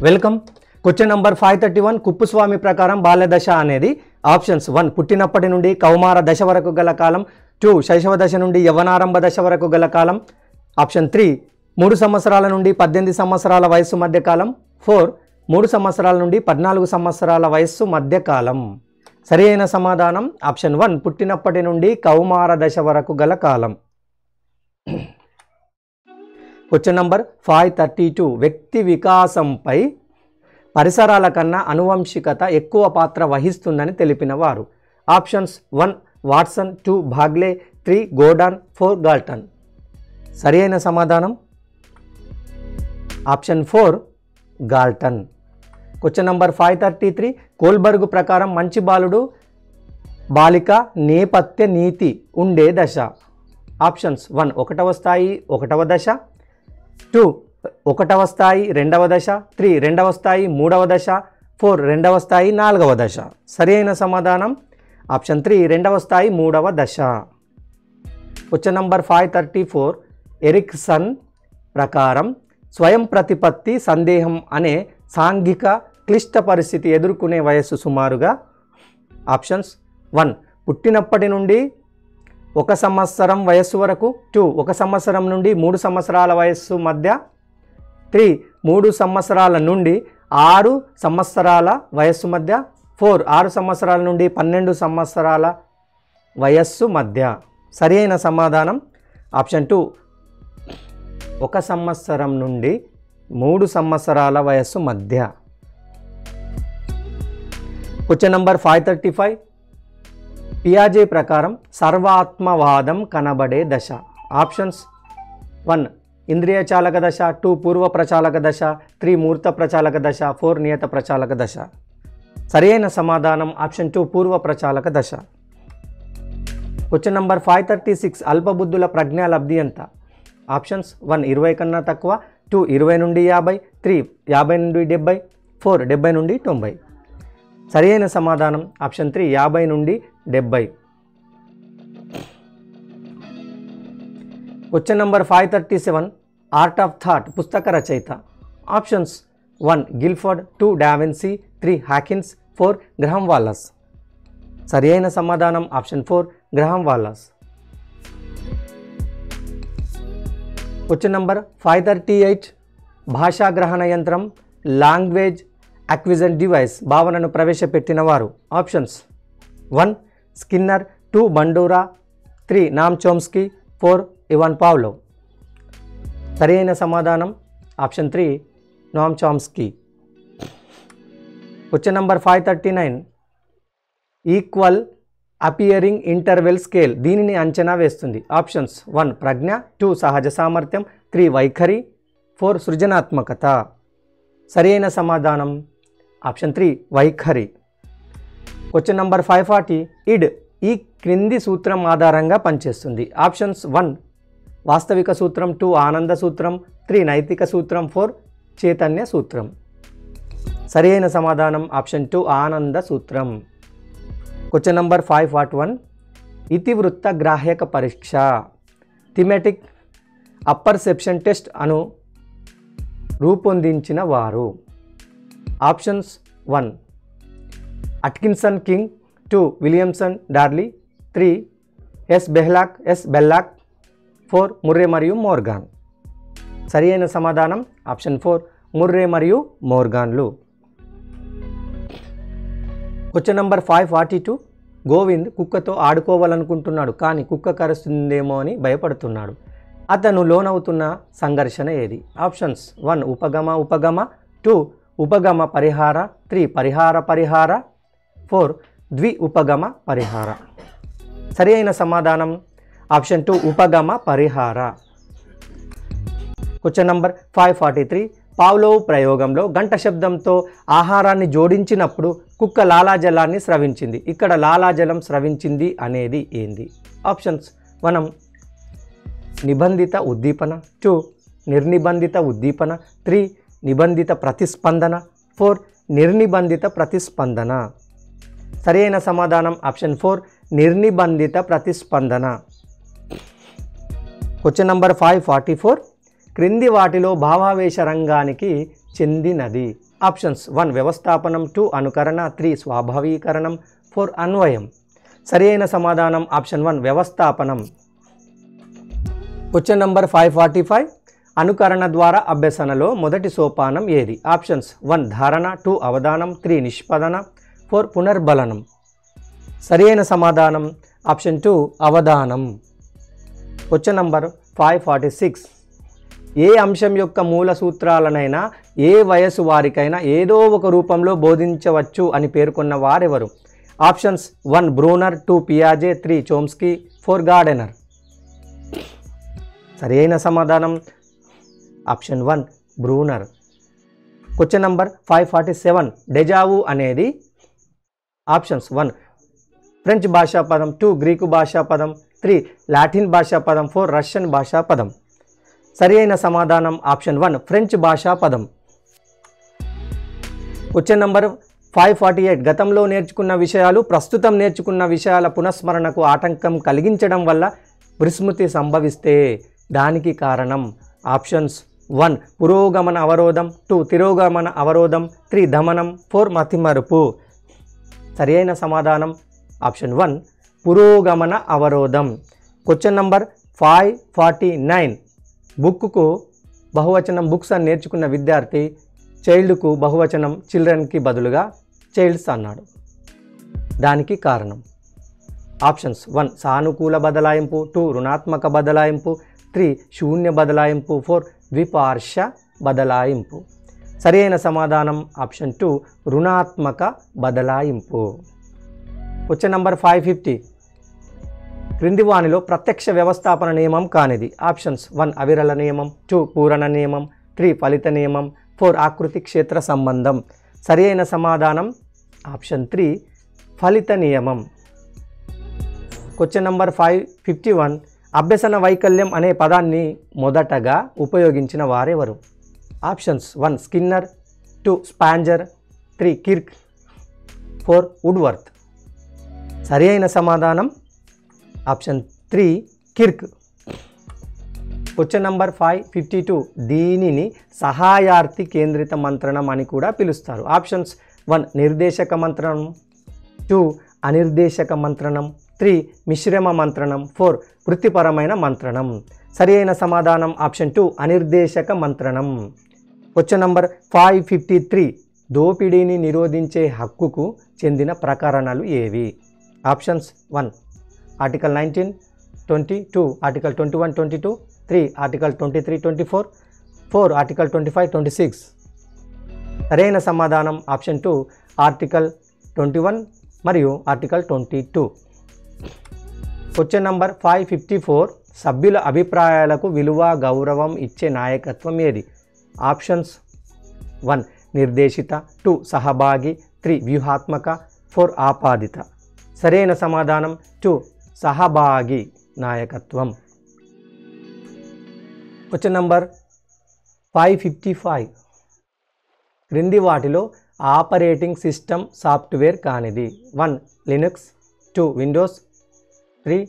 Welcome. Question number 531 Kuppuswamy ప్రకారం బాల్య దశ అనేది ఆప్షన్స్ 1 పుట్టినప్పటి నుండి కౌమార దశ వరకు గల కాలం, 2 శైశవ దశ నుండి యవ్వనారంభ దశ వరకు గల కాలం, ఆప్షన్ 3 3 సంవత్సరాల నుండి 18 సంవత్సరాల వయస్సు మధ్య కాలం, 4 3 సంవత్సరాల నుండి 14 సంవత్సరాల వయస్సు మధ్య కాలం. సరైన సమాధానం ఆప్షన్ 1 పుట్టినప్పటి నుండి కౌమార దశ వరకు గల కాలం. క్వశ్చన్ నంబర్ 532 వ్యక్తి వికాసంపై పరిసరాల కన్నా అనువంశికత ఎక్కువ పాత్ర వహిస్తుందని తెలిపిన వారు. Options 1 Watson, 2 భాగ్లే, 3 Gordon, 4 Galton. సరైన సమాధానం option 4 Galton. Question number 533 Kohlberg ప్రకారం మంచి బాలుడు బాలిక నేపథ్య నీతి ఉండే దశ. ఆప్షన్స్ 1 ఒకటవ స్థాయి 1వ దశ, 2 1వ స్థాయి 2వ దశ, 3 2వ స్థాయి 3వ దశ, 4 2వ స్థాయి 4వ దశ. సరైన సమాధానం ఆప్షన్ 3 2వ స్థాయి 3వ దశ. క్వశ్చన్ నంబర్ 534 ఎరిక్సన్ ప్రకారం స్వయం ప్రతిపత్తి సందేహం అనే సాంఘిక క్లిష్ట పరిస్థితి ఎదుర్కొనే వయస్సు సుమారుగా. ఆప్షన్స్ 1 పుట్టినప్పటి నుండి 1 సంవత్సరం వయస్సు వరకు, 2 1 సంవత్సరం నుండి 3 సంవత్సరాల వయస్సు మధ్య, 3 3 సంవత్సరాల నుండి 6 సంవత్సరాల వయస్సు మధ్య, 4 6 సంవత్సరాల నుండి 12 సంవత్సరాల వయస్సు మధ్య. సరైన సమాధానం ఆప్షన్ 2 1 సంవత్సరం నుండి 3 సంవత్సరాల వయస్సు మధ్య. క్వశ్చన్ నంబర్ 535 పియాజే ప్రకారం సర్వాత్మవాదం కనబడే దశ. ఆప్షన్స్ 1 ఇంద్రియ చాలక దశ, 2 పూర్వ ప్రచాలక దశ, 3 మూర్త ప్రచాలక దశ, 4 నియత ప్రచాలక దశ. సరైన సమాధానం ఆప్షన్ 2 పూర్వ ప్రచాలక దశ. క్వశ్చన్ నంబర్ 536 అల్పబుద్ధుల ప్రజ్ఞా లబ్ధి ఎంత. ఆప్షన్స్ 1 20 కన్నా తక్కువ, 2 20 నుండి 50, 3 50 నుండి 70, 4 70 నుండి 90. సరైన సమాధానం ఆప్షన్ 3 50 నుండి 70. Question number 537 art of thought పుస్తక రచయిత. ఆప్షన్స్ 1 గిల్ఫర్డ్, 2 డావిన్సీ, 3 హాకిన్స్, 4 గ్రహం వాల్లస్. సరైన సమాధానం ఆప్షన్ 4 గ్రహం వాల్లస్. క్వశ్చన్ నంబర్ 538 భాషా గ్రహణ యంత్రం లాంగ్వేజ్ అక్విజన్ డివైస్ భావనను ప్రవేశపెట్టిన వారు. Options 1 Skinner, 2 Bandura, 3 Noam Chomsky, 4 Ivan Pavlov. సరైన సమాధానం option 3 Noam Chomsky. Question number 539 equal appearing interval scale దీనిని అంచనా వేస్తుంది. ఆప్షన్స్ 1 ప్రజ్ఞ, 2 సహజ సామర్థ్యం, 3 వైఖరి, 4 సృజనాత్మకత. సరైన సమాధానం ఆప్షన్ 3 వైఖరి. క్వశ్చన్ నంబర్ 540 ఇడ్ ఈ క్రింది సూత్రం ఆధారంగా పనిచేస్తుంది. ఆప్షన్స్ 1 వాస్తవిక సూత్రం, 2 ఆనంద సూత్రం, 3 నైతిక సూత్రం, 4 చైతన్య సూత్రం. సరైన సమాధానం ఆప్షన్ 2 ఆనంద సూత్రం. క్వశ్చన్ నంబర్ 541 ఇతివృత్త గ్రాహ్యక పరీక్ష థిమెటిక్ అపర్సెప్షన్ టెస్ట్ అను రూపొందించిన వారు. Options 1 Atkinson King, 2 Williamson Darley, 3 S Bellack, 4 Murray మరియు మోర్గాన్. సరైన సమాధానం ఆప్షన్ 4 ముర్రే మరియు మోర్గాన్లు. క్వశ్చన్ నంబర్ 542 గోవింద్ కుక్కతో ఆడుకోవాలనుకుంటున్నాడు కానీ కుక్క కరుస్తుందేమో అని భయపడుతున్నాడు. అతను లోనవుతున్న సంఘర్షణ ఏది. ఆప్షన్స్ 1 ఉపగమ, 2 ఉపగమ పరిహార, 3 పరిహార, 4 ద్వి ఉపగమ పరిహార. సరైన సమాధానం ఆప్షన్ 2 ఉపగమ పరిహార. క్వశ్చన్ నంబర్ 543 పావ్లోవ్ ప్రయోగంలో గంట శబ్దంతో ఆహారాన్ని జోడించినప్పుడు కుక్క లాలాజలాన్ని స్రవించింది. ఇక్కడ లాలాజలం స్రవించింది అనేది ఏంది. ఆప్షన్స్ 1 నిబంధిత ఉద్దీపన, 2 నిర్నిబంధిత ఉద్దీపన, 3 నిబంధిత ప్రతిస్పందన, 4 నిర్నిబంధిత ప్రతిస్పందన. సరైన సమాధానం ఆప్షన్ 4 నిర్నిబంధిత ప్రతిస్పందన. క్వశ్చన్ నంబర్ 544 క్రింది వాటిలో భావావేశ రంగానికి చెందినది. ఆప్షన్స్ 1 వ్యవస్థాపనం, 2 అనుకరణ, 3 స్వాభావీకరణం, 4 అన్వయం. సరి అయిన సమాధానం ఆప్షన్ 1 వ్యవస్థాపనం. క్వశ్చన్ నంబర్ 545 అనుకరణ ద్వారా అభ్యసనలో మొదటి సోపానం ఏది? ఆప్షన్స్ 1 ధారణ, 2 అవధానం, 3 నిష్పదన, 4 పునర్బలనం. సరి అయిన సమాధానం ఆప్షన్ 2 అవధానం. క్వశ్చన్ నంబర్ 546 ఏ అంశం యొక్క మూల సూత్రాలనైనా ఏ వయసు వారికైనా ఏదో ఒక రూపంలో బోధించవచ్చు అని పేర్కొన్న వారెవరు? Options 1 Bruner, 2 పియాజే, 3 Chomsky, 4 gardener. సరి అయిన సమాధానం option 1 Bruner. Question number 547 deja vu అనేది ఆప్షన్స్ 1 ఫ్రెంచ్ భాషా పదం, 2 గ్రీకు భాషా పదం, 3 లాటిన్ భాషా పదం, 4 రష్యన్ భాషా పదం. సరి అయిన సమాధానం ఆప్షన్ 1 ఫ్రెంచ్ భాషా పదం. క్వశ్చన్ నంబర్ 548 గతంలో నేర్చుకున్న విషయాలు ప్రస్తుతం నేర్చుకున్న విషయాల పునఃస్మరణకు ఆటంకం కలిగించడం వల్ల విస్మృతి సంభవిస్తే దానికి కారణం? ఆప్షన్స్ 1 పురోగమన అవరోధం, 2 తిరోగమన అవరోధం, 3 దమనం, 4 మతిమరుపు. సరి అయిన సమాధానం ఆప్షన్ 1 పురోగమన అవరోధం. క్వశ్చన్ నంబర్ 549 బుక్కు బహువచనం బుక్స్ అని నేర్చుకున్న విద్యార్థి చైల్డ్కు బహువచనం చిల్డ్రన్కి బదులుగా చైల్డ్స్ అన్నాడు. దానికి కారణం? ఆప్షన్స్ 1 సానుకూల బదలాయింపు, 2 రుణాత్మక బదలాయింపు, 3 శూన్య బదలాయింపు, 4 ద్విపార్శ్వ బదలాయింపు. సరి అయిన సమాధానం ఆప్షన్ 2 రుణాత్మక బదలాయింపు. క్వశ్చన్ నంబర్ 550 క్రింది వానిలో ప్రత్యక్ష వ్యవస్థాపన నియమం కానిది? ఆప్షన్స్ 1 అవిరళ నియమం, 2 పూరణ నియమం, 3 ఫలిత నియమం, 4 ఆకృతి క్షేత్ర సంబంధం. సరి అయిన సమాధానం ఆప్షన్ 3 ఫలిత నియమం. క్వశ్చన్ నంబర్ 551 అభ్యసన వైకల్యం అనే పదాన్ని మొదటగా ఉపయోగించిన వారెవరు? Options 1 Skinner, 2 స్పాంజర్, 3 Kirk, 4 Woodworth. సరి అయిన సమాధానం ఆప్షన్ 3 కిర్క్. క్వశ్చన్ నంబర్ 552 దీనిని సహాయార్థి కేంద్రిత మంత్రణం అని కూడా పిలుస్తారు. ఆప్షన్స్ 1 నిర్దేశక మంత్రణం, 2 అనిర్దేశక మంత్రణం, 3 మిశ్రమ మంత్రణం, 4 వృత్తిపరమైన మంత్రణం. సరి అయిన సమాధానం ఆప్షన్ 2 అనిర్దేశక మంత్రణం. క్వశ్చన్ నంబర్ 553 దోపిడీని నిరోధించే హక్కుకు చెందిన ప్రకరణలు ఏవి? Options 1 article 19, 22, article 21, 22, 3 article 23, 24, 4 article 25, 26. సరైన సమాధానం ఆప్షన్ 2 ఆర్టికల్ 21 మరియు ఆర్టికల్ 22. క్వశ్చన్ నంబర్ 554 సభ్యుల అభిప్రాయాలకు విలువ గౌరవం ఇచ్చే నాయకత్వం ఏది? ఆప్షన్స్ 1 నిర్దేశిత, 2 సహభాగి, 3 వ్యూహాత్మక, 4 ఆపాదిత. సరైన సమాధానం 2 సహభాగి నాయకత్వం. క్వశ్చన్ నంబర్ 555 క్రింది వాటిలో ఆపరేటింగ్ సిస్టమ్ సాఫ్ట్వేర్ కానిది? 1 Linux, 2 Windows, 3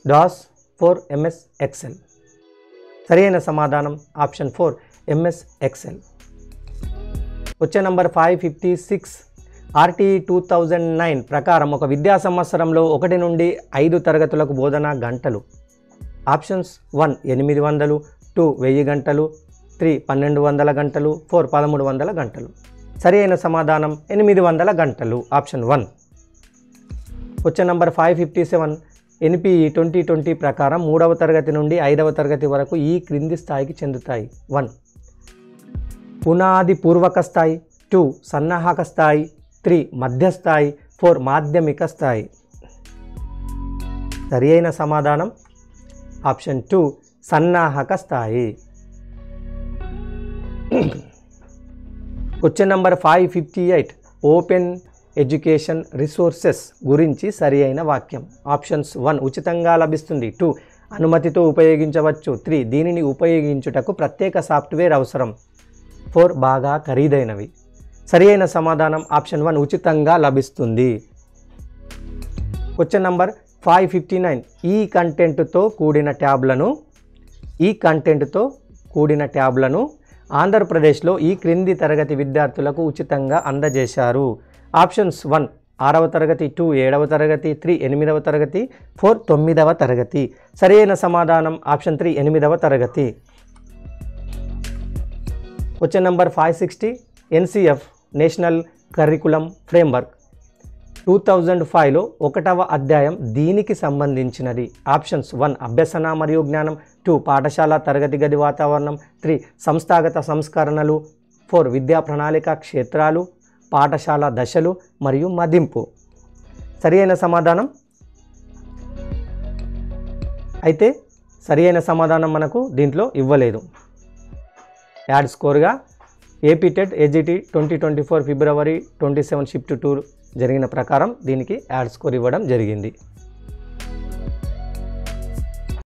DOS, 4 MS Excel. సరైన సమాధానం option 4 MS Excel. Question number 556 RTE 2009 ప్రకారం ఒక విద్యా సంవత్సరంలో 1 నుండి 5 తరగతులకు బోధనా గంటలు. ఆప్షన్స్ 1 800, 2 1000 గంటలు, 3 1200 గంటలు, 4 1300 గంటలు. సరి అయిన సమాధానం 800 గంటలు ఆప్షన్ 1. క్వశ్చన్ నంబర్ 557 ఎన్పిఈ 2020 ప్రకారం 3వ తరగతి నుండి 5వ తరగతి వరకు ఈ క్రింది స్థాయికి చెందుతాయి. 1 పునాది పూర్వక స్థాయి, 2 సన్నాహక స్థాయి, 3 మధ్యస్థాయి, 4 మాధ్యమిక స్థాయి. సరి అయిన సమాధానం ఆప్షన్ 2 సన్నాహక స్థాయి. Question number 558 open education resources గురించి సరి అయిన వాక్యం. ఆప్షన్స్ 1 ఉచితంగా లభిస్తుంది, 2 అనుమతితో ఉపయోగించవచ్చు, 3 దీనిని ఉపయోగించుటకు ప్రత్యేక సాఫ్ట్వేర్ అవసరం, 4 బాగా ఖరీదైనవి. సరి అయిన సమాధానం ఆప్షన్ 1 ఉచితంగా లభిస్తుంది. క్వశ్చన్ నంబర్ 559 ఈ కంటెంట్తో కూడిన ట్యాబ్లను ఆంధ్రప్రదేశ్లో ఈ క్రింది తరగతి విద్యార్థులకు ఉచితంగా అందజేశారు? ఆప్షన్స్ 1 6వ తరగతి, 2 7వ తరగతి, 3 8వ తరగతి, 4 9వ తరగతి. సరైన సమాధానం ఆప్షన్ 3 8వ తరగతి. Question number 560 NCF national curriculum framework 2005లో 1వ అధ్యాయం దీనికి సంబంధించినది? ఆప్షన్స్ 1 అభ్యసన మరియు జ్ఞానం, 2 పాఠశాల తరగతి గది వాతావరణం, 3 సంస్థాగత సంస్కరణలు, 4 విద్యా ప్రణాళిక క్షేత్రాలు, పాఠశాల దశలు మరియు మదింపు. సరియైన సమాధానం అయితే సరియైన సమాధానం మనకు దీంట్లో ఇవ్వలేదు. యాడ్ స్కోర్గా ఏపీ టెట్ ఏజీటీ 2024 ఫిబ్రవరి 27 షిఫ్ట్ 2 జరిగిన ప్రకారం దీనికి యాడ్ స్కోర్ ఇవ్వడం జరిగింది.